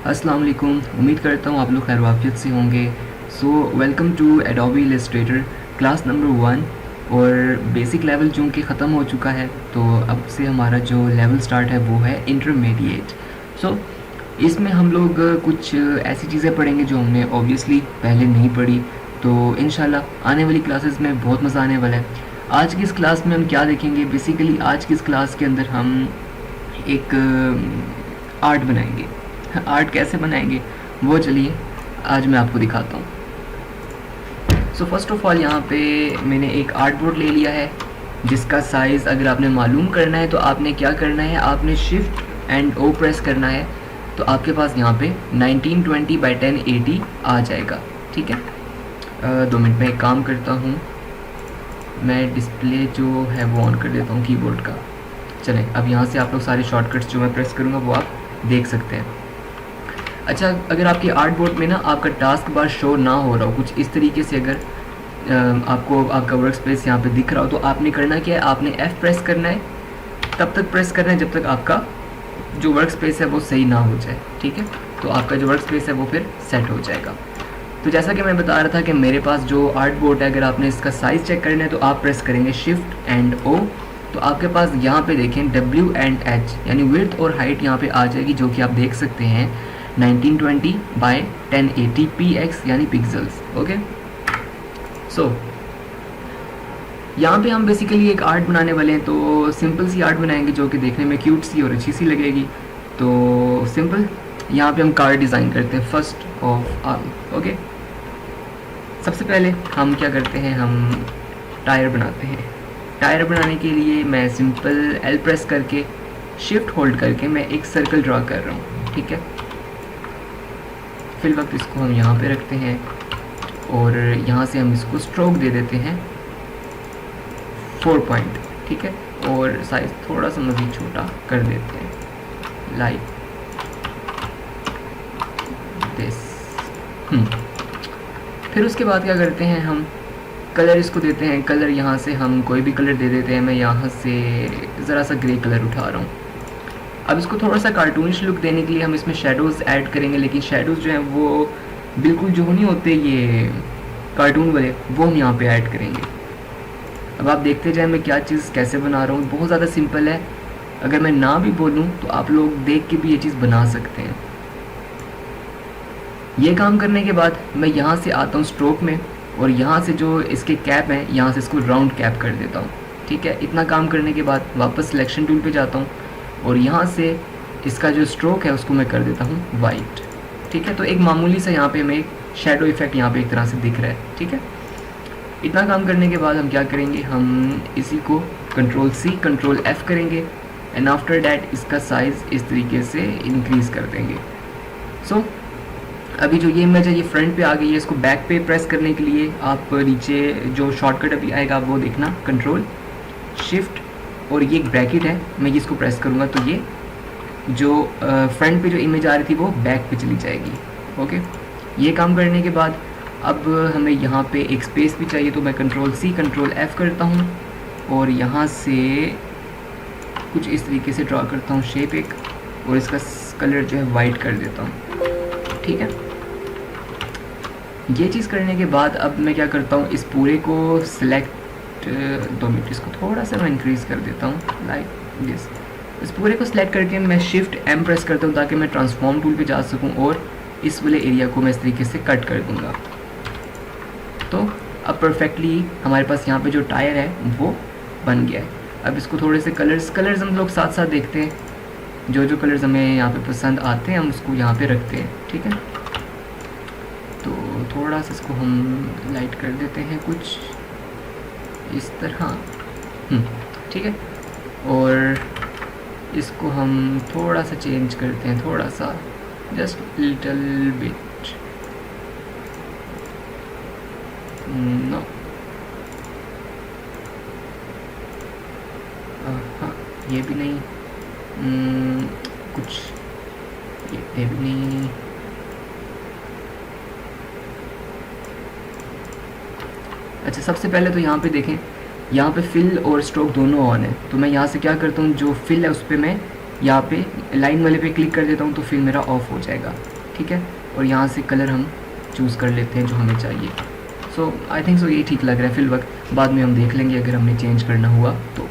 अस्सलाम वालेकुम। उम्मीद करता हूँ आप लोग खैर वाफियत से होंगे। So welcome to Adobe Illustrator class number 1। और बेसिक लेवल चूँकि ख़त्म हो चुका है तो अब से हमारा जो लेवल स्टार्ट है वो है इंटरमीडिएट। सो इसमें हम लोग कुछ ऐसी चीज़ें पढ़ेंगे जो हमने ऑब्वियसली पहले नहीं पढ़ी, तो इंशाल्लाह आने वाली क्लासेस में बहुत मज़ा आने वाला है। आज की इस क्लास में हम क्या देखेंगे, बेसिकली आज की इस क्लास के अंदर हम एक आर्ट बनाएंगे। आर्ट कैसे बनाएंगे वो चलिए आज मैं आपको दिखाता हूँ। सो फर्स्ट ऑफ ऑल यहाँ पे मैंने एक आर्ट बोर्ड ले लिया है जिसका साइज़ अगर आपने मालूम करना है तो आपने क्या करना है, आपने शिफ्ट एंड ओ प्रेस करना है तो आपके पास यहाँ पे 1920 बाई 1080 आ जाएगा। ठीक है, 2 मिनट में एक काम करता हूँ, मैं डिस्प्ले जो है वो ऑन कर देता हूँ कीबोर्ड का। चलें, अब यहाँ से आप लोग सारे शॉर्टकट्स जो मैं प्रेस करूँगा वो आप देख सकते हैं। अच्छा, अगर आपके आर्ट बोर्ड में ना आपका टास्क बार शो ना हो रहा हो कुछ इस तरीके से, अगर आपको आपका वर्क स्पेस यहाँ पे दिख रहा हो तो आपने करना क्या है, आपने F प्रेस करना है, तब तक प्रेस करना है जब तक आपका जो वर्क स्पेस है वो सही ना हो जाए। ठीक है, तो आपका जो वर्क स्पेस है वो फिर सेट हो जाएगा। तो जैसा कि मैं बता रहा था कि मेरे पास जो आर्ट बोर्ड है, अगर आपने इसका साइज़ चेक करना है तो आप प्रेस करेंगे शिफ्ट एंड O, तो आपके पास यहाँ पे देखें W एंड H यानी विड्थ और हाइट यहाँ पे आ जाएगी, जो कि आप देख सकते हैं 1920 बाय 1080 px यानी पिक्सल्स। ओके, सो यहाँ पे हम बेसिकली एक आर्ट बनाने वाले हैं, तो सिंपल सी आर्ट बनाएंगे जो कि देखने में क्यूट सी और अच्छी सी लगेगी। तो सिंपल यहाँ पे हम कार डिज़ाइन करते हैं फर्स्ट ऑफ ऑल। ओके, सबसे पहले हम क्या करते हैं, हम टायर बनाते हैं। टायर बनाने के लिए मैं सिंपल L प्रेस करके शिफ्ट होल्ड करके मैं एक सर्कल ड्रा कर रहा हूँ। ठीक है, फिल वक्त इसको हम यहाँ पे रखते हैं और यहाँ से हम इसको स्ट्रोक दे देते हैं 4 पॉइंट। ठीक है, और साइज थोड़ा सा मज़ीद छोटा कर देते हैं लाइक दिस। फिर उसके बाद क्या करते हैं, हम कलर इसको देते हैं। कलर यहाँ से हम कोई भी कलर दे देते हैं, मैं यहाँ से ज़रा सा ग्रे कलर उठा रहा हूँ। अब इसको थोड़ा सा कार्टूनिश लुक देने के लिए हम इसमें शेडोज़ ऐड करेंगे, लेकिन शेडोज़ जो हैं वो बिल्कुल जो नहीं होते ये कार्टून वाले, वो हम यहाँ पे ऐड करेंगे। अब आप देखते जाएं मैं क्या चीज़ कैसे बना रहा हूँ, बहुत ज़्यादा सिंपल है। अगर मैं ना भी बोलूँ तो आप लोग देख के भी ये चीज़ बना सकते हैं। ये काम करने के बाद मैं यहाँ से आता हूँ स्ट्रोक में और यहाँ से जो इसके कैप हैं यहाँ से इसको राउंड कैप कर देता हूँ। ठीक है, इतना काम करने के बाद वापस सिलेक्शन टूल पे जाता हूँ और यहाँ से इसका जो स्ट्रोक है उसको मैं कर देता हूँ वाइट। ठीक है, तो एक मामूली सा यहाँ पे हमें एक शेडो इफेक्ट यहाँ पे एक तरह से दिख रहा है। ठीक है, इतना काम करने के बाद हम क्या करेंगे, हम इसी को कंट्रोल C कंट्रोल F करेंगे एंड आफ्टर डैट इसका साइज़ इस तरीके से इंक्रीज़ कर देंगे। सो अभी जो ये इमेज है ये फ्रंट पे आ गई है। इसको बैक पे प्रेस करने के लिए आप नीचे जो शॉर्टकट अभी आएगा वो देखना, कंट्रोल शिफ्ट और ये एक ब्रैकेट है, मैं इसको प्रेस करूँगा तो ये जो फ्रंट पे जो इमेज आ रही थी वो बैक पे चली जाएगी। ओके, ये काम करने के बाद अब हमें यहाँ पे एक स्पेस भी चाहिए, तो मैं कंट्रोल C कंट्रोल F करता हूँ और यहाँ से कुछ इस तरीके से ड्रा करता हूँ शेप एक, और इसका कलर जो है वाइट कर देता हूँ। ठीक है, ये चीज़ करने के बाद अब मैं क्या करता हूँ, इस पूरे को सिलेक्ट 2 मिनट इसको थोड़ा सा मैं इंक्रीज़ कर देता हूँ लाइक दिस। इस पूरे को सिलेक्ट करके मैं शिफ्ट M प्रेस करता हूँ ताकि मैं ट्रांसफॉर्म टूल पे जा सकूँ और इस वाले एरिया को मैं इस तरीके से कट कर दूँगा। तो अब परफेक्टली हमारे पास यहाँ पे जो टायर है वो बन गया है। अब इसको थोड़े से कलर्स हम लोग साथ साथ देखते हैं, जो कलर्स हमें यहाँ पे पसंद आते हैं हम उसको यहाँ पे रखते हैं। ठीक है, तो थोड़ा सा इसको हम लाइट कर देते हैं कुछ इस तरह। ठीक है, और इसको हम थोड़ा सा चेंज करते हैं, थोड़ा सा जस्ट लिटिल बिट। नो, हाँ ये भी नहीं, कुछ ये भी नहीं। अच्छा, सबसे पहले तो यहाँ पे देखें, यहाँ पे फिल और स्ट्रोक दोनों ऑन है, तो मैं यहाँ से क्या करता हूँ, जो फिल है उस पर मैं यहाँ पे लाइन वाले पे क्लिक कर देता हूँ तो फिर मेरा ऑफ हो जाएगा, ठीक है। और यहाँ से कलर हम चूज़ कर लेते हैं जो हमें चाहिए। सो आई थिंक सो ये ठीक लग रहा है फिल वक्त, बाद में हम देख लेंगे अगर हमने चेंज करना हुआ तो।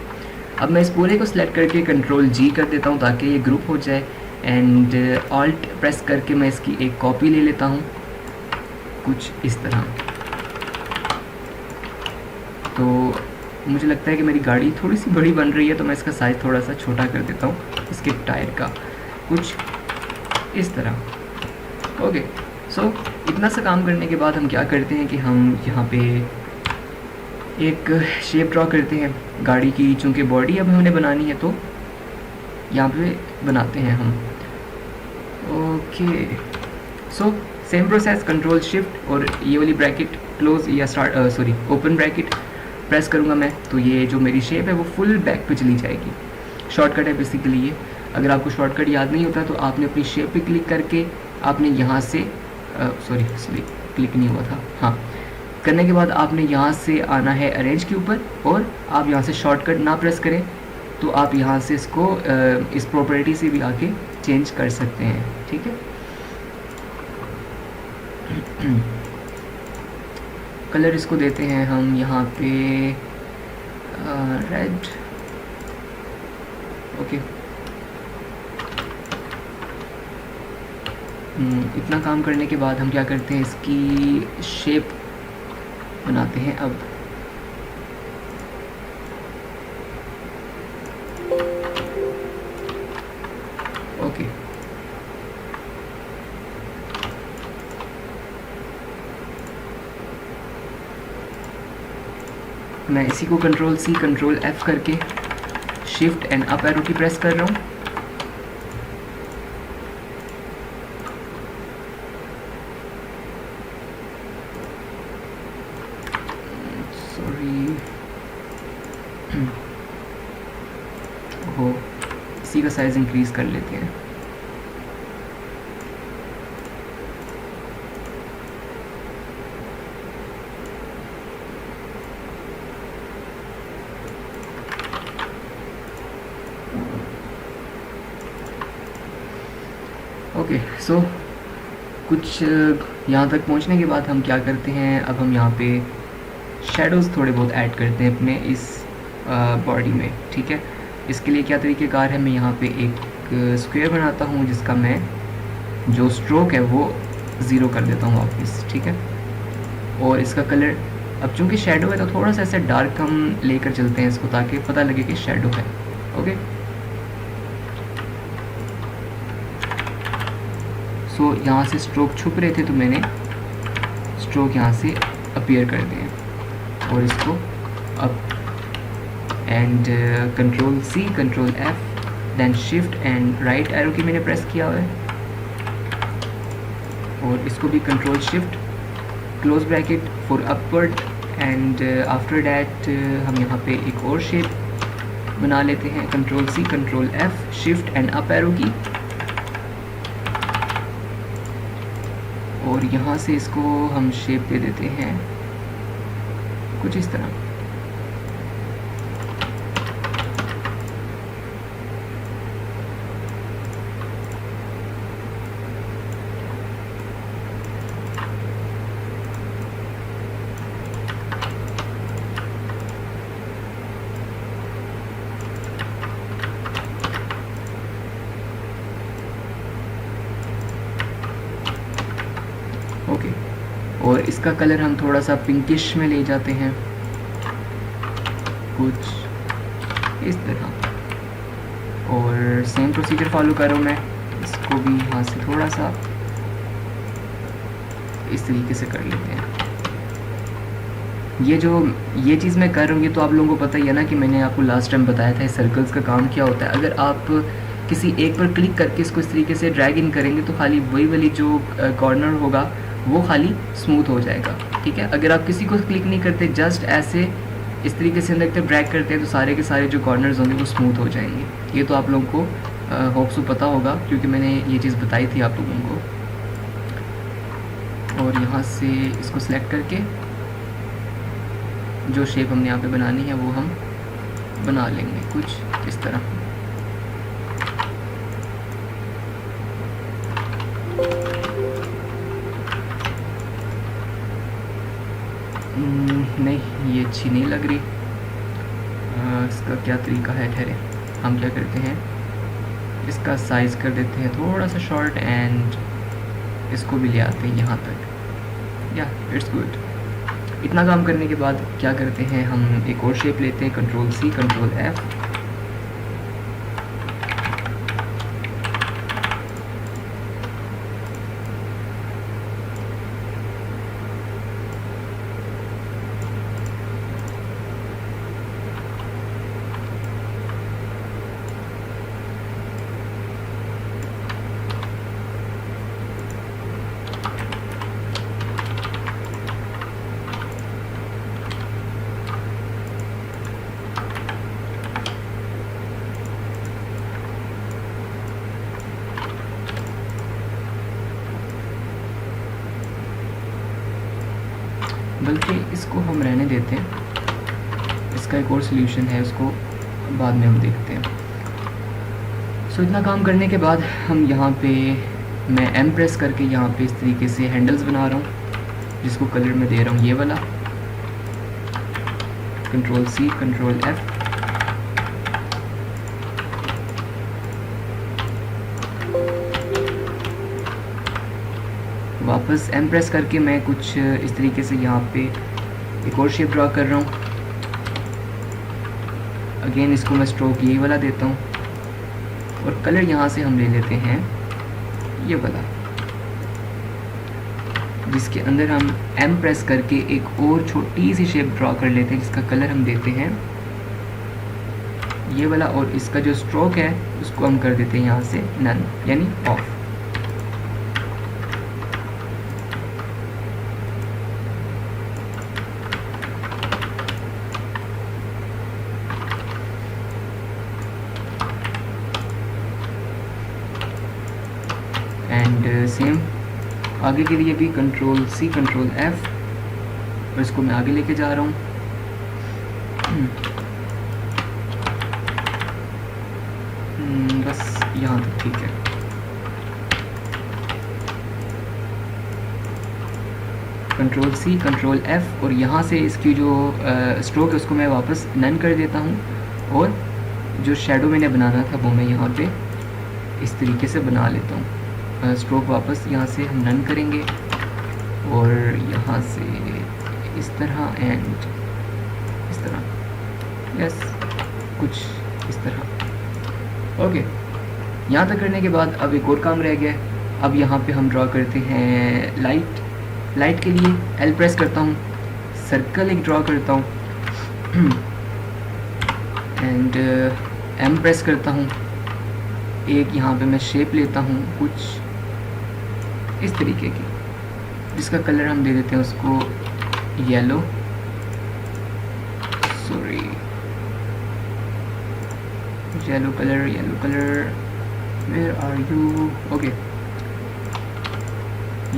अब मैं इस पूरे को सिलेक्ट करके कंट्रोल जी कर देता हूँ ताकि ये ग्रुप हो जाए, एंड ऑल्ट प्रेस करके मैं इसकी एक कॉपी ले लेता हूँ कुछ इस तरह। तो मुझे लगता है कि मेरी गाड़ी थोड़ी सी बड़ी बन रही है, तो मैं इसका साइज़ थोड़ा सा छोटा कर देता हूँ इसके टायर का, कुछ इस तरह। ओके, सो इतना सा काम करने के बाद हम क्या करते हैं कि हम यहाँ पे एक शेप ड्रॉ करते हैं गाड़ी की। चूँकि बॉडी अब हमने बनानी है तो यहाँ पे बनाते हैं हम। Okay, so same process, control shift और ये वाली ब्रैकेट क्लोज या स्टार्ट ओपन ब्रैकेट प्रेस करूँगा मैं, तो ये जो मेरी शेप है वो फुल बैक पे चली जाएगी। शॉर्टकट है बेसिकली ये। अगर आपको शॉर्टकट याद नहीं होता तो आपने अपनी शेप पे क्लिक करके आपने यहाँ से क्लिक नहीं हुआ था, हाँ, करने के बाद आपने यहाँ से आना है अरेंज के ऊपर, और आप यहाँ से शॉर्टकट ना प्रेस करें तो आप यहाँ से इसको इस प्रॉपर्टी से भी आके चेंज कर सकते हैं, ठीक है। कलर इसको देते हैं हम यहाँ पे रेड। ओके, इतना काम करने के बाद हम क्या करते हैं, इसकी शेप बनाते हैं अब। ओके, मैं इसी को कंट्रोल सी कंट्रोल एफ करके शिफ्ट एंड अप एरो की प्रेस कर रहा हूँ। सॉरी, हो, इसी का साइज इंक्रीज कर लेते हैं। ओके, सो कुछ यहाँ तक पहुँचने के बाद हम क्या करते हैं, अब हम यहाँ पे शेडोज़ थोड़े बहुत ऐड करते हैं अपने इस बॉडी में, ठीक है। इसके लिए क्या तरीक़ेकार है, मैं यहाँ पे एक स्क्वायर बनाता हूँ जिसका मैं जो स्ट्रोक है वो 0 कर देता हूँ वापस, ठीक है। और इसका कलर, अब चूँकि शेडो है तो थोड़ा सा ऐसे डार्क हम लेकर चलते हैं इसको ताकि पता लगे कि शेडो है। ओके, सो यहाँ से स्ट्रोक छुप रहे थे तो मैंने स्ट्रोक यहाँ से अपीयर कर दिए और इसको up and control C control F then shift and right arrow key मैंने प्रेस किया हुआ है, और इसको भी control shift close bracket for upward, and after that हम यहाँ पे एक और शेप बना लेते हैं, control C control F shift and up arrow key, और यहाँ से इसको हम शेप दे देते हैं कुछ इस तरह। ओके, और इसका कलर हम थोड़ा सा पिंकिश में ले जाते हैं कुछ इस तरह, और सेम प्रोसीजर फॉलो करूँ मैं, इसको भी यहाँ से थोड़ा सा इस तरीके से कर लेते हैं। ये चीज़ मैं कर रहा हूँ ये तो आप लोगों को पता ही है ना कि मैंने आपको लास्ट टाइम बताया था इस सर्कल्स का काम क्या होता है। अगर आप किसी एक पर क्लिक करके इसको इस तरीके से ड्रैग इन करेंगे तो खाली वही वाली जो कॉर्नर होगा वो खाली स्मूथ हो जाएगा, ठीक है। अगर आप किसी को क्लिक नहीं करते, जस्ट ऐसे इस तरीके से अंदर तक ड्रैग करते हैं तो सारे के सारे जो कॉर्नर्स होंगे वो स्मूथ हो जाएंगे। ये तो आप लोगों को होप्स पता होगा क्योंकि मैंने ये चीज़ बताई थी आप लोगों को। और यहाँ से इसको सिलेक्ट करके जो शेप हमने यहाँ पे बनानी है वो हम बना लेंगे कुछ इस तरह। नहीं, ये अच्छी नहीं लग रही। इसका क्या तरीका है, ठहरे, हम क्या करते हैं, इसका साइज़ कर देते हैं थोड़ा सा शॉर्ट एंड इसको भी ले आते हैं यहाँ तक। या इट्स गुड। इतना काम करने के बाद क्या करते हैं, हम एक और शेप लेते हैं, कंट्रोल सी कंट्रोल एफ, बल्कि इसको हम रहने देते हैं, इसका एक और सल्यूशन है, उसको बाद में हम देखते हैं। सो इतना काम करने के बाद हम यहाँ पे, मैं एम प्रेस करके यहाँ पे इस तरीके से हैंडल्स बना रहा हूँ, जिसको कलर में दे रहा हूँ ये वाला, कंट्रोल सी कंट्रोल एफ, वापस एम प्रेस करके मैं कुछ इस तरीके से यहाँ पे एक और शेप ड्रा कर रहा हूँ। अगेन इसको मैं स्ट्रोक यही वाला देता हूँ और कलर यहाँ से हम ले लेते हैं ये वाला, जिसके अंदर हम एम प्रेस करके एक और छोटी सी शेप ड्रा कर लेते हैं, जिसका कलर हम देते हैं ये वाला, और इसका जो स्ट्रोक है उसको हम कर देते हैं यहाँ से नन, यानी ऑफ। एंड सेम आगे के लिए भी कंट्रोल सी कंट्रोल एफ, और इसको मैं आगे लेके जा रहा हूँ। बस यहाँ तक ठीक है। कंट्रोल सी कंट्रोल एफ, और यहाँ से इसकी जो स्ट्रोक है उसको मैं वापस नन कर देता हूँ, और जो शेडो मैंने बनाना था वो मैं यहाँ पे इस तरीके से बना लेता हूँ। स्ट्रोक वापस यहाँ से हम नन करेंगे और यहाँ से इस तरह एंड इस तरह, यस कुछ इस तरह। ओके, यहाँ तक करने के बाद अब एक और काम रह गया है। अब यहाँ पे हम ड्रॉ करते हैं लाइट। लाइट के लिए एल प्रेस करता हूँ, सर्कल एक ड्रॉ करता हूँ एंड एम प्रेस करता हूँ, एक यहाँ पे मैं शेप लेता हूँ कुछ इस तरीके की, जिसका कलर हम दे देते हैं उसको yellow, sorry yellow colour where are you. Okay,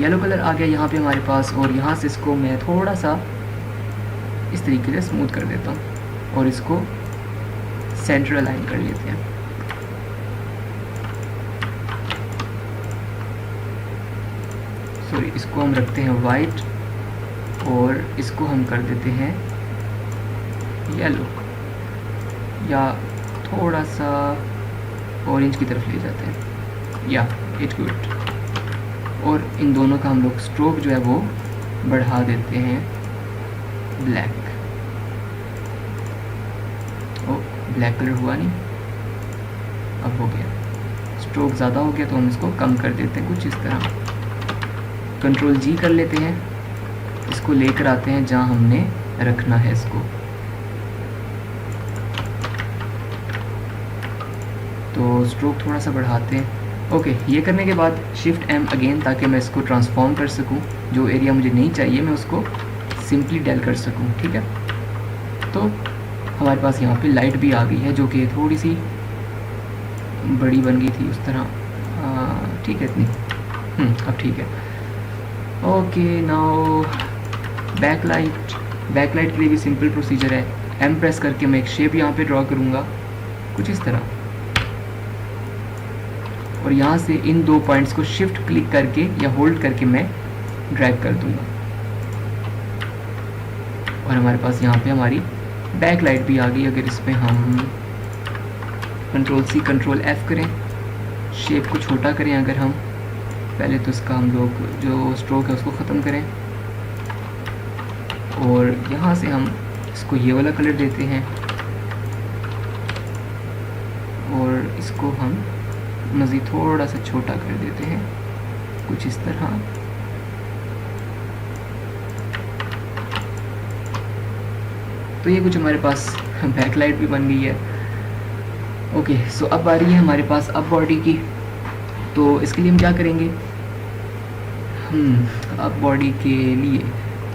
yellow colour आ गया यहाँ पे हमारे पास, और यहाँ से इसको मैं थोड़ा सा इस तरीके से स्मूथ कर देता हूँ और इसको सेंटर अलाइन कर लेते हैं। सॉरी, इसको हम रखते हैं वाइट और इसको हम कर देते हैं येलो, या थोड़ा सा ऑरेंज की तरफ ले जाते हैं, या इट गुड। और इन दोनों का हम लोग स्ट्रोक जो है वो बढ़ा देते हैं ब्लैक। ओ, ब्लैक कलर हुआ नहीं, अब हो गया। स्ट्रोक ज़्यादा हो गया तो हम इसको कम कर देते हैं कुछ इस तरह। कंट्रोल जी कर लेते हैं, इसको लेकर आते हैं जहाँ हमने रखना है इसको। तो स्ट्रोक थोड़ा सा बढ़ाते हैं। ओके, ये करने के बाद शिफ्ट एम अगेन, ताकि मैं इसको ट्रांसफॉर्म कर सकूं, जो एरिया मुझे नहीं चाहिए मैं उसको सिंपली डेल कर सकूं। ठीक है, तो हमारे पास यहाँ पे लाइट भी आ गई है, जो कि थोड़ी सी बड़ी बन गई थी उस तरह। ठीक है, इतनी अब ठीक है। Okay, now backlight. बैकलाइट के लिए भी सिंपल प्रोसीजर है, एम प्रेस करके मैं एक शेप यहाँ पे ड्रॉ करूँगा कुछ इस तरह। और यहाँ से इन दो पॉइंट्स को शिफ्ट क्लिक करके या होल्ड करके मैं ड्रैग कर दूंगा और हमारे पास यहाँ पे हमारी बैक लाइट भी आ गई। अगर इसमें हम कंट्रोल सी कंट्रोल एफ करें, शेप को छोटा करें, अगर हम पहले तो इसका हम लोग जो स्ट्रोक है उसको ख़त्म करें और यहाँ से हम इसको ये वाला कलर देते हैं और इसको हम मज़ीद थोड़ा सा छोटा कर देते हैं कुछ इस तरह। तो ये कुछ हमारे पास बैक लाइट भी बन गई है। ओके, सो अब आ रही है हमारे पास अब बॉडी की। तो इसके लिए हम क्या करेंगे, अब बॉडी के लिए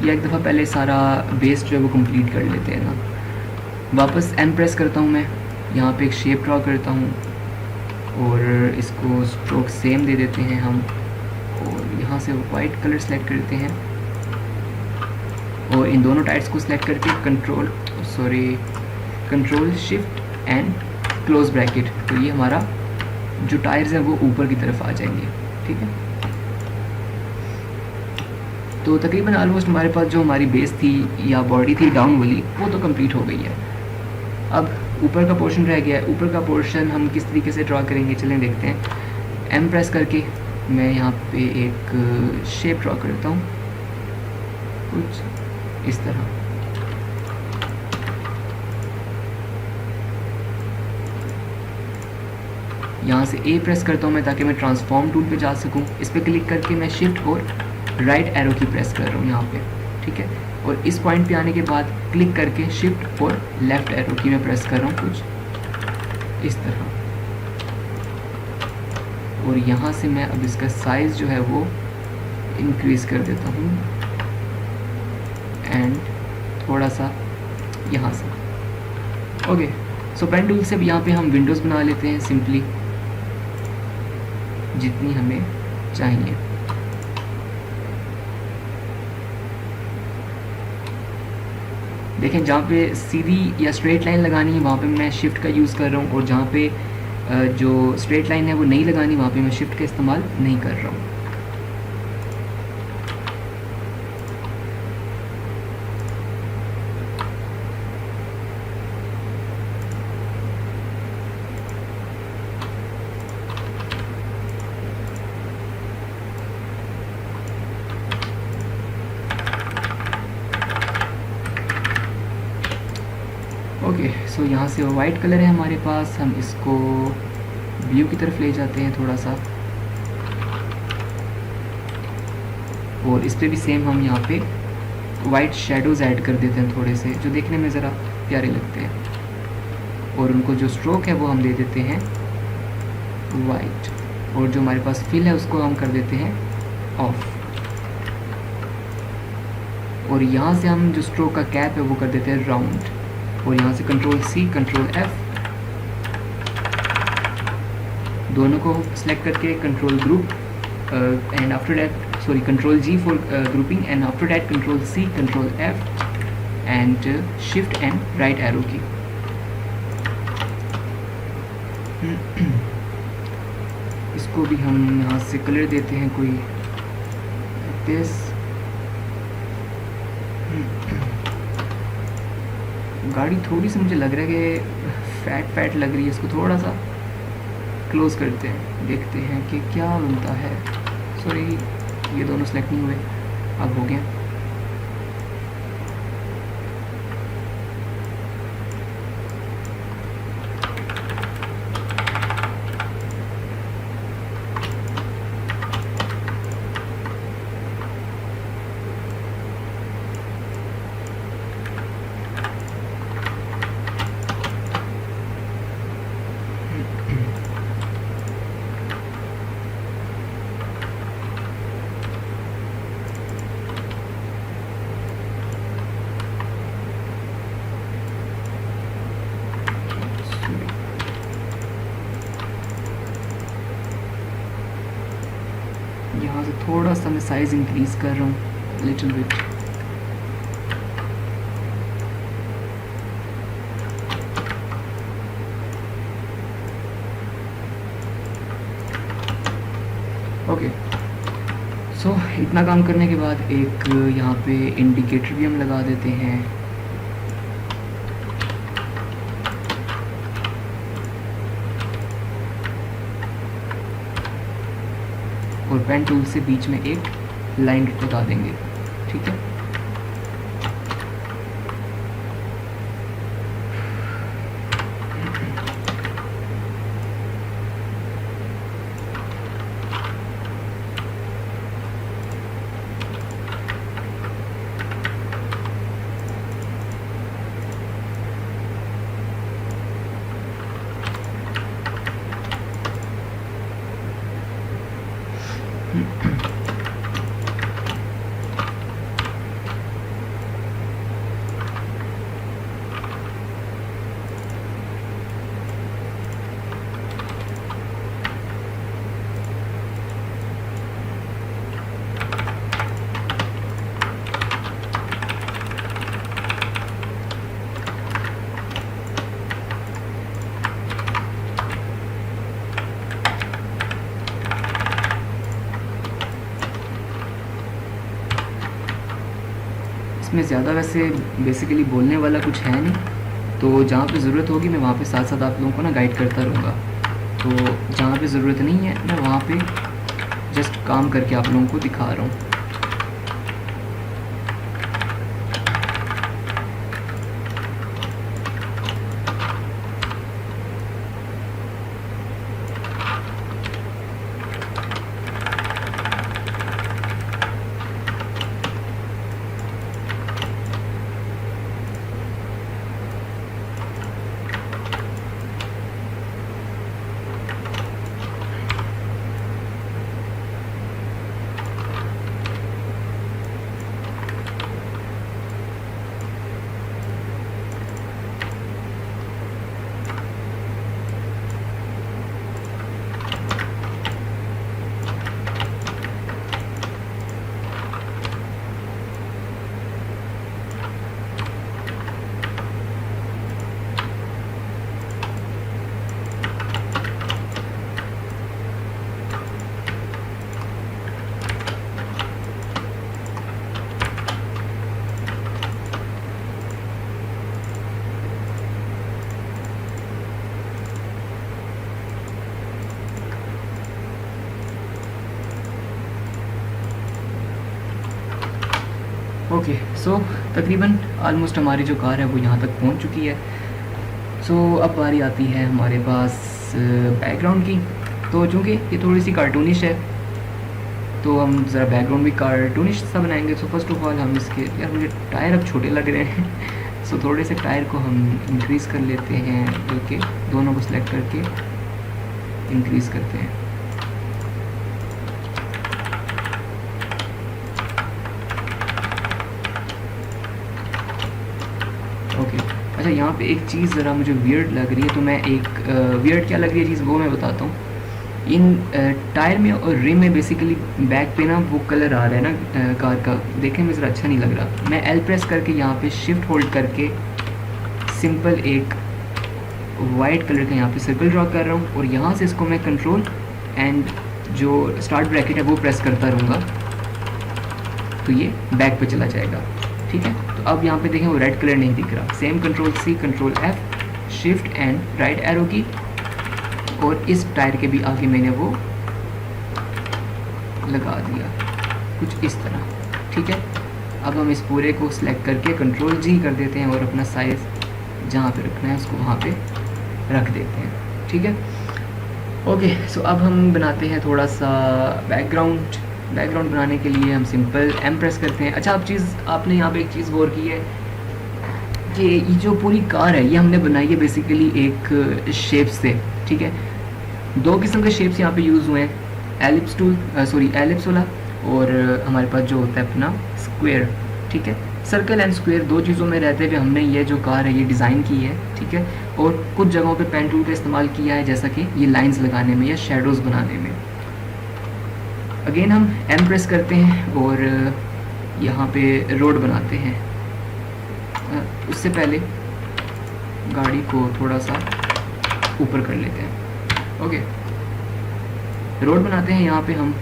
या एक दफ़ा पहले सारा बेस जो है वो कंप्लीट कर लेते हैं ना। वापस एम प्रेस करता हूँ मैं, यहाँ पे एक शेप ड्रॉ करता हूँ और इसको स्ट्रोक सेम दे देते हैं हम और यहाँ से वाइट कलर सेलेक्ट करते हैं और इन दोनों टाइट्स को सिलेक्ट करके control shift and close bracket, तो ये हमारा जो टायर्स हैं वो ऊपर की तरफ आ जाएंगे। ठीक है, तो तकरीबन ऑलमोस्ट हमारे पास जो हमारी बेस थी या बॉडी थी डाउन वाली वो तो कंप्लीट हो गई है। अब ऊपर का पोर्शन रह गया है। ऊपर का पोर्शन हम किस तरीके से ड्रॉ करेंगे, चलें देखते हैं। एम प्रेस करके मैं यहाँ पे एक शेप ड्रॉ करता हूँ कुछ इस तरह। यहाँ से ए प्रेस करता हूँ मैं ताकि मैं ट्रांसफॉर्म टूल पे जा सकूँ। इस पर क्लिक करके मैं शिफ्ट और राइट एरो की प्रेस कर रहा हूँ यहाँ पे। ठीक है, और इस पॉइंट पे आने के बाद क्लिक करके शिफ्ट और लेफ़्ट एरो की मैं प्रेस कर रहा हूँ कुछ इस तरह। और यहाँ से मैं अब इसका साइज़ जो है वो इंक्रीज़ कर देता हूँ एंड थोड़ा सा यहाँ से। ओके, सो पेन टूल से भी यहाँ पे हम विंडोज़ बना लेते हैं सिंपली जितनी हमें चाहिए। देखें, जहाँ पे सीधी या स्ट्रेट लाइन लगानी है वहाँ पे मैं शिफ्ट का यूज़ कर रहा हूँ और जहाँ पे जो स्ट्रेट लाइन है वो नहीं लगानी वहाँ पे मैं शिफ्ट का इस्तेमाल नहीं कर रहा हूँ। ओके, सो यहाँ से वाइट कलर है हमारे पास, हम इसको ब्लू की तरफ ले जाते हैं थोड़ा सा और इस पर भी सेम हम यहाँ पे वाइट शेडोज़ ऐड कर देते हैं थोड़े से जो देखने में ज़रा प्यारे लगते हैं और उनको जो स्ट्रोक है वो हम दे देते हैं वाइट और जो हमारे पास फिल है उसको हम कर देते हैं ऑफ। और यहाँ से हम जो स्ट्रोक का कैप है वो कर देते हैं राउंड और यहाँ से कंट्रोल सी कंट्रोल एफ दोनों को सेलेक्ट करके control group and after that control G for grouping and after that control C control F and shift and right arrow key. इसको भी हम यहाँ से कलर देते हैं कोई दिस। गाड़ी थोड़ी सी मुझे लग रहा है कि फैट लग रही है, इसको थोड़ा सा क्लोज करते हैं, देखते हैं कि क्या बनता है। सॉरी, ये दोनों सेलेक्ट नहीं हुए, अब हो गया। यहाँ से थोड़ा सा मैं साइज़ इंक्रीज़ कर रहा हूँ लिटिल बिट। ओके, सो इतना काम करने के बाद एक यहाँ पे इंडिकेटर भी हम लगा देते हैं। और पेन टूल से बीच में एक लाइन लगा देंगे, ठीक है। इसमें ज़्यादा वैसे बेसिकली बोलने वाला कुछ है नहीं, तो जहाँ पे ज़रूरत होगी मैं वहाँ पे साथ साथ आप लोगों को ना गाइड करता रहूँगा। तो जहाँ पे ज़रूरत नहीं है मैं वहाँ पे जस्ट काम करके आप लोगों को दिखा रहा हूँ। ओके, सो तकरीबन ऑलमोस्ट हमारी जो कार है वो यहाँ तक पहुँच चुकी है। सो अब बारी आती है हमारे पास बैकग्राउंड की। तो चूँकि ये थोड़ी सी कार्टूनिश है तो हम ज़रा बैकग्राउंड भी कार्टूनिश सा बनाएंगे। सो फर्स्ट ऑफ ऑल हम इसके, यार मुझे टायर अब छोटे लग रहे हैं सो थोड़े से टायर को हम इंक्रीज़ कर लेते हैं, बल्कि दोनों को सिलेक्ट करके इंक्रीज़ करते हैं। ओके, अच्छा यहाँ पे एक चीज़ ज़रा मुझे वियर्ड लग रही है, तो मैं एक वियर्ड क्या लग रही है चीज़ वो मैं बताता हूँ। इन टायर में और रिम में बेसिकली बैक पे ना वो कलर आ रहा है ना कार का, देखने में ज़रा अच्छा नहीं लग रहा। मैं एल प्रेस करके यहाँ पे शिफ्ट होल्ड करके सिंपल एक वाइट कलर का यहाँ पे सर्कल ड्रॉ कर रहा हूँ और यहाँ से इसको मैं कंट्रोल एंड जो स्टार्ट ब्रैकेट है वो प्रेस करता रहूँगा तो ये बैक पे चला जाएगा, ठीक है। तो अब यहाँ पे देखें वो रेड कलर नहीं दिख रहा। Same control C, control F, shift and right arrow key, और इस टायर के भी आगे मैंने वो लगा दिया कुछ इस तरह, ठीक है। अब हम इस पूरे को सिलेक्ट करके कंट्रोल जी कर देते हैं और अपना साइज़ जहाँ पे रखना है उसको वहाँ पे रख देते हैं, ठीक है। ओके, सो अब हम बनाते हैं थोड़ा सा बैकग्राउंड बनाने के लिए हम सिंपल एम प्रेस करते हैं। अच्छा, आपने यहाँ पे एक चीज़ गौर की है कि ये जो पूरी कार है ये हमने बनाई है बेसिकली एक शेप से, ठीक है। दो किस्म के शेप्स यहाँ पे यूज़ हुए हैं, एलिप्स वाला और हमारे पास जो होता है अपना स्क्वायर, ठीक है। सर्कल एंड स्क्वायर दो चीज़ों में रहते हुए हमने ये जो कार है ये डिज़ाइन की है, ठीक है। और कुछ जगहों पे पेन टूल का इस्तेमाल किया है, जैसा कि ये लाइंस लगाने में या शेडोज़ बनाने में। अगेन हम एम प्रेस करते हैं और यहाँ पे रोड बनाते हैं। उससे पहले गाड़ी को थोड़ा सा ऊपर कर लेते हैं। ओके, रोड बनाते हैं। यहाँ पे हम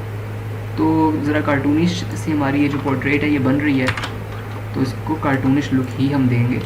तो ज़रा कार्टूनिश सी हमारी ये जो पोर्ट्रेट है ये बन रही है, तो इसको कार्टूनिश लुक ही हम देंगे।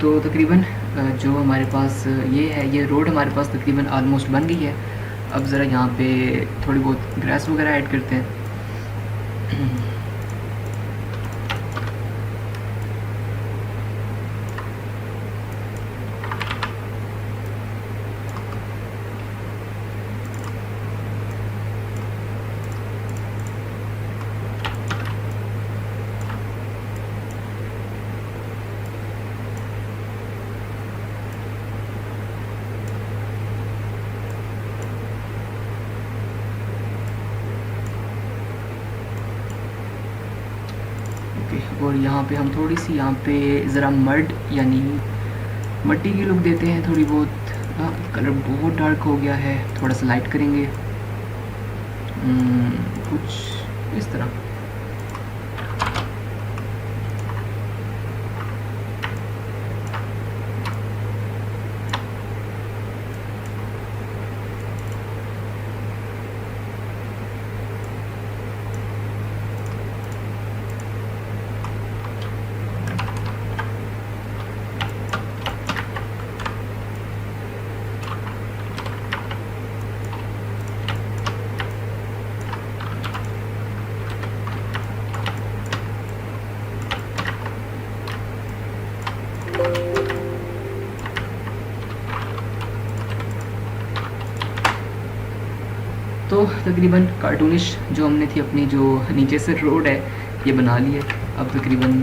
तो तकरीबन जो हमारे पास ये है, ये रोड हमारे पास तकरीबन आलमोस्ट बन गई है। अब ज़रा यहाँ पे थोड़ी बहुत ग्रास वगैरह ऐड करते हैं। और यहाँ पे हम थोड़ी सी यहाँ पे ज़रा मड यानी मट्टी की लुक देते हैं थोड़ी बहुत। कलर बहुत डार्क हो गया है, थोड़ा सा लाइट करेंगे कुछ इस तरह। तो तकरीबन कार्टूनिश जो हमने थी अपनी जो नीचे से रोड है ये बना ली है। अब तकरीबन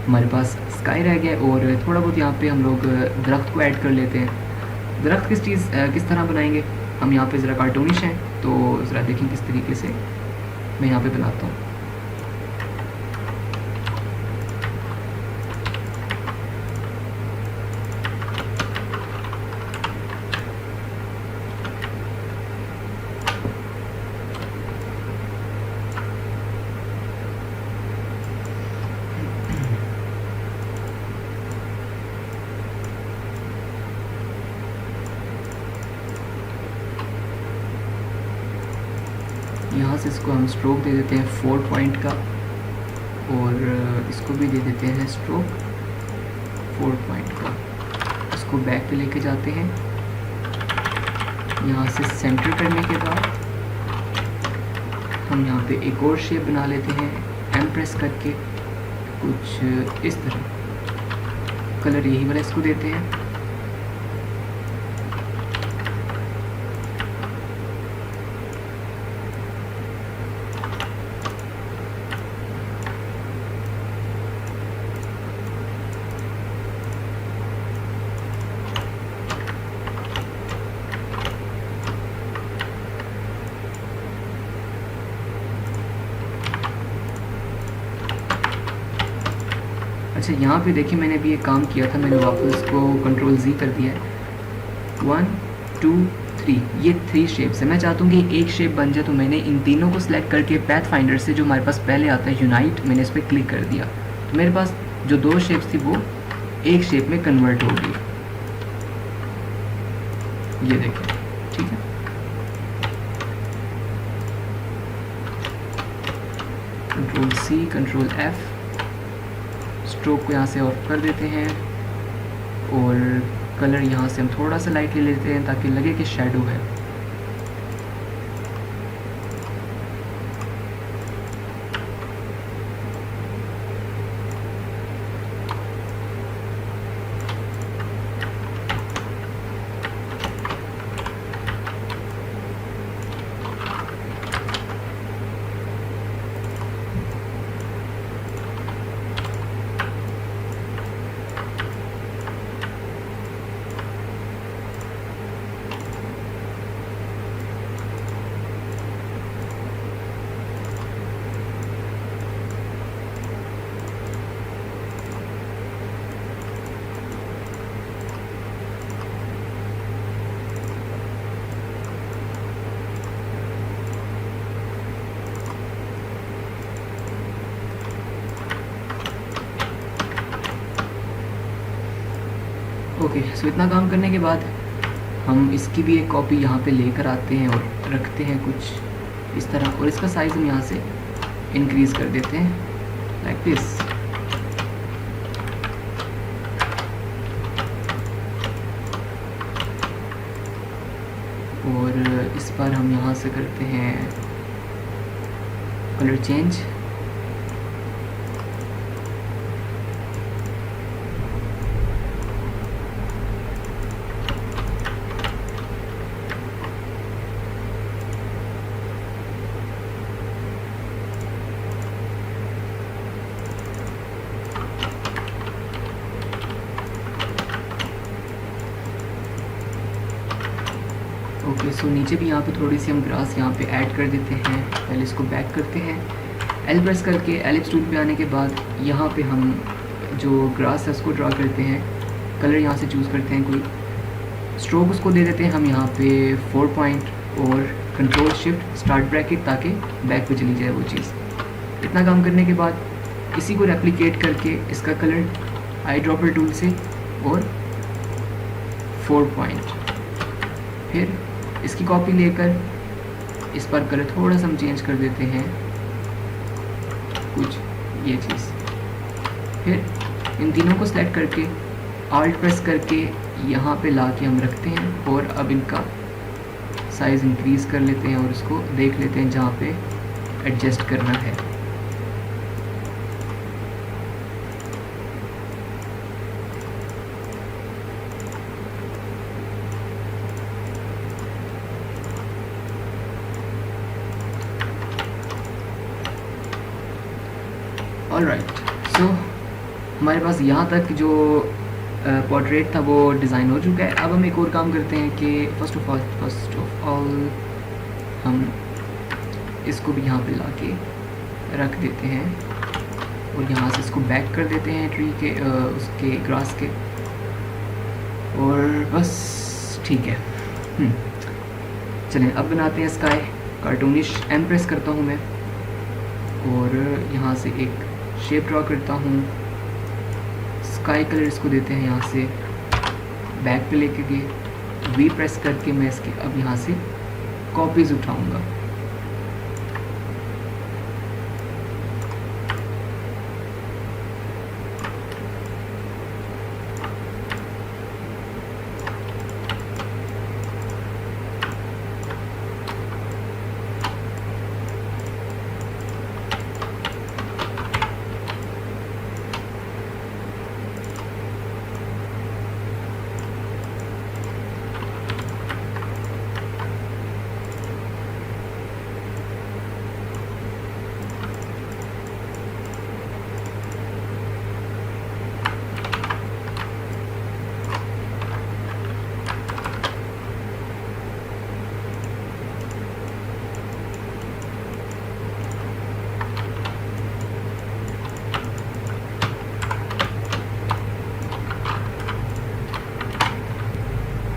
हमारे पास स्काई रह गया और थोड़ा बहुत यहाँ पे हम लोग दरख्त को ऐड कर लेते हैं। दरख्त किस तरह बनाएंगे हम यहाँ पे ज़रा कार्टूनिश हैं, तो ज़रा देखें किस तरीके से मैं यहाँ पे बनाता हूँ। यहाँ से इसको हम स्ट्रोक दे देते हैं 4 पॉइंट का और इसको भी दे देते हैं स्ट्रोक 4 पॉइंट का। इसको बैक पे लेके जाते हैं। यहाँ से सेंटर करने के बाद हम यहाँ पे एक और शेप बना लेते हैं एम प्रेस करके, कुछ इस तरह। कलर यही वाला इसको देते हैं। अच्छा यहाँ पे देखिए मैंने अभी एक काम किया था, मैंने वापस इसको कंट्रोल Z कर दिया है। 1 2 3 ये 3 शेप्स है। मैं चाहता हूँ कि एक शेप बन जाए, तो मैंने इन तीनों को सिलेक्ट करके पैथ फाइंडर से जो हमारे पास पहले आता है यूनाइट, मैंने इस पर क्लिक कर दिया तो मेरे पास जो 2 शेप्स थी वो एक शेप में कन्वर्ट हो गई। ये देखें, ठीक है। Control C, control F, stroke को यहाँ से ऑफ कर देते हैं और कलर यहाँ से हम थोड़ा सा लाइट ले लेते हैं ताकि लगे कि शैडो है। ओके, सो इतना काम करने के बाद हम इसकी भी एक कॉपी यहाँ पे लेकर आते हैं और रखते हैं कुछ इस तरह, और इसका साइज़ हम यहाँ से इंक्रीज़ कर देते हैं लाइक दिस। और इस पर हम यहाँ से करते हैं कलर चेंज। ओके, सो नीचे भी यहाँ पे थोड़ी सी हम ग्रास यहाँ पे ऐड कर देते हैं। पहले इसको बैक करते हैं, एल प्रेस करके एलिप्स टूल पे आने के बाद यहाँ पे हम जो ग्रास है उसको ड्रा करते हैं। कलर यहाँ से चूज़ करते हैं कोई, स्ट्रोक उसको दे देते हैं हम यहाँ पे 4 पॉइंट और कंट्रोल शिफ्ट स्टार्ट ब्रैकेट ताकि बैक पे चली जाए वो चीज़। इतना काम करने के बाद इसी को रेप्लिकेट करके इसका कलर आई ड्रॉपर टूल से और 4 पॉइंट, फिर इसकी कॉपी लेकर इस पर कलर थोड़ा सा हम चेंज कर देते हैं कुछ ये चीज़। फिर इन तीनों को सेलेक्ट करके आल्ट प्रेस करके यहाँ पे ला के हम रखते हैं और अब इनका साइज़ इंक्रीज़ कर लेते हैं और उसको देख लेते हैं जहाँ पे एडजस्ट करना है। ऑलराइट, सो हमारे पास यहाँ तक जो पोर्ट्रेट था वो डिज़ाइन हो चुका है। अब हम एक और काम करते हैं कि फ़र्स्ट ऑफ ऑल हम इसको भी यहाँ पे ला के रख देते हैं और यहाँ से इसको बैक कर देते हैं ट्री के उसके ग्रास के, और बस ठीक है। चलें अब बनाते हैं स्काई। कार्टूनिश एम प्रेस करता हूँ मैं और यहाँ से एक शेप ड्रॉ करता हूँ। स्काई कलर इसको देते हैं यहाँ से बैक पे लेके गए, वी प्रेस करके मैं इसके अब यहाँ से कॉपीज़ उठाऊँगा।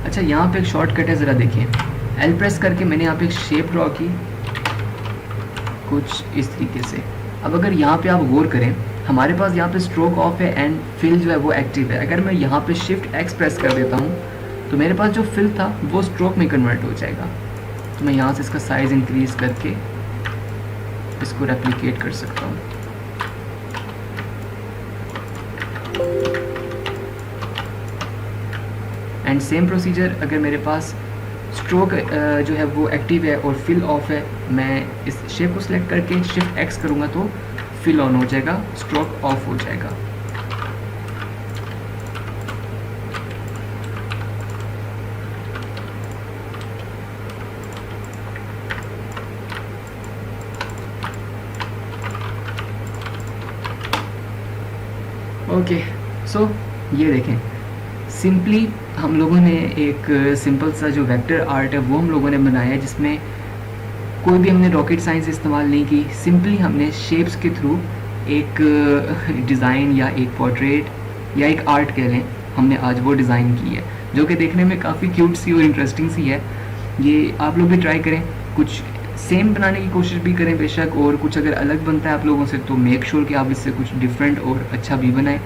अच्छा, यहाँ पे एक शॉर्टकट है, ज़रा देखिए। एल प्रेस करके मैंने यहाँ पे एक शेप ड्रॉ की कुछ इस तरीके से। अब अगर यहाँ पे आप गौर करें, हमारे पास यहाँ पे स्ट्रोक ऑफ है एंड फिल जो है वो एक्टिव है। अगर मैं यहाँ पे शिफ्ट एक्स प्रेस कर देता हूँ तो मेरे पास जो फिल था वो स्ट्रोक में कन्वर्ट हो जाएगा। तो मैं यहाँ से इसका साइज़ इंक्रीज़ करके इसको रेप्लिकेट कर सकता हूँ। एंड सेम प्रोसीजर अगर मेरे पास स्ट्रोक जो है वो एक्टिव है और फिल ऑफ है, मैं इस शेप को सिलेक्ट करके शिफ्ट एक्स करूँगा तो फिल ऑन हो जाएगा, स्ट्रोक ऑफ हो जाएगा। ओके सो ये देखें, सिंपली हम लोगों ने एक सिंपल सा जो वेक्टर आर्ट है वो हम लोगों ने बनाया है, जिसमें कोई भी हमने रॉकेट साइंस इस्तेमाल नहीं की। सिंपली हमने शेप्स के थ्रू एक डिज़ाइन या एक पोर्ट्रेट या एक आर्ट कह लें, हमने आज वो डिज़ाइन की है, जो कि देखने में काफ़ी क्यूट सी और इंटरेस्टिंग सी है। ये आप लोग भी ट्राई करें, कुछ सेम बनाने की कोशिश भी करें बेशक, और कुछ अगर अलग बनता है आप लोगों से तो मेक श्योर कि आप इससे कुछ डिफरेंट और अच्छा भी बनाएं।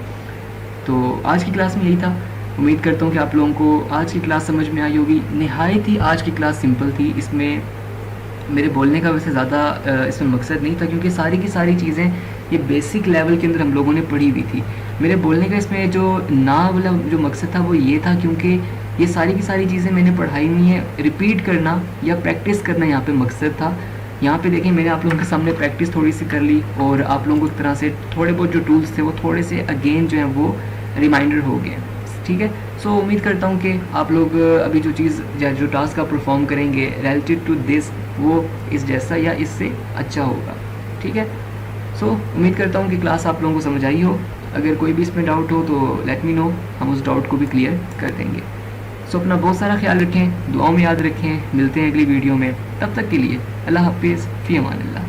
तो आज की क्लास में यही था। उम्मीद करता हूँ कि आप लोगों को आज की क्लास समझ में आई होगी। निहायत ही आज की क्लास सिंपल थी, इसमें मेरे बोलने का वैसे ज़्यादा इसमें मकसद नहीं था, क्योंकि सारी की सारी चीज़ें ये बेसिक लेवल के अंदर हम लोगों ने पढ़ी हुई थी। मेरे बोलने का इसमें जो ना वाला जो मकसद था वो ये था, क्योंकि ये सारी की सारी चीज़ें मैंने पढ़ाई हुई हैं, रिपीट करना या प्रैक्टिस करना यहाँ पे मकसद था। यहाँ पे देखें मैंने आप लोगों के सामने प्रैक्टिस थोड़ी सी कर ली, और आप लोगों को एक तरह से थोड़े बहुत जो टूल्स थे वो थोड़े से अगेन जो है वो रिमाइंडर हो गए। ठीक है, सो उम्मीद करता हूँ कि आप लोग अभी जो चीज़ या जो टास्क आप परफॉर्म करेंगे रिलेटेड टू दिस, वो इस जैसा या इससे अच्छा होगा। ठीक है, सो उम्मीद करता हूँ कि क्लास आप लोगों को समझ आई हो। अगर कोई भी इसमें डाउट हो तो लेट मी नो, हम उस डाउट को भी क्लियर कर देंगे। सो अपना बहुत सारा ख्याल रखें, दुआओं में याद रखें। मिलते हैं अगली वीडियो में, तब तक के लिए अल्लाह हाफिज़, फ़ी अमान अल्लाह।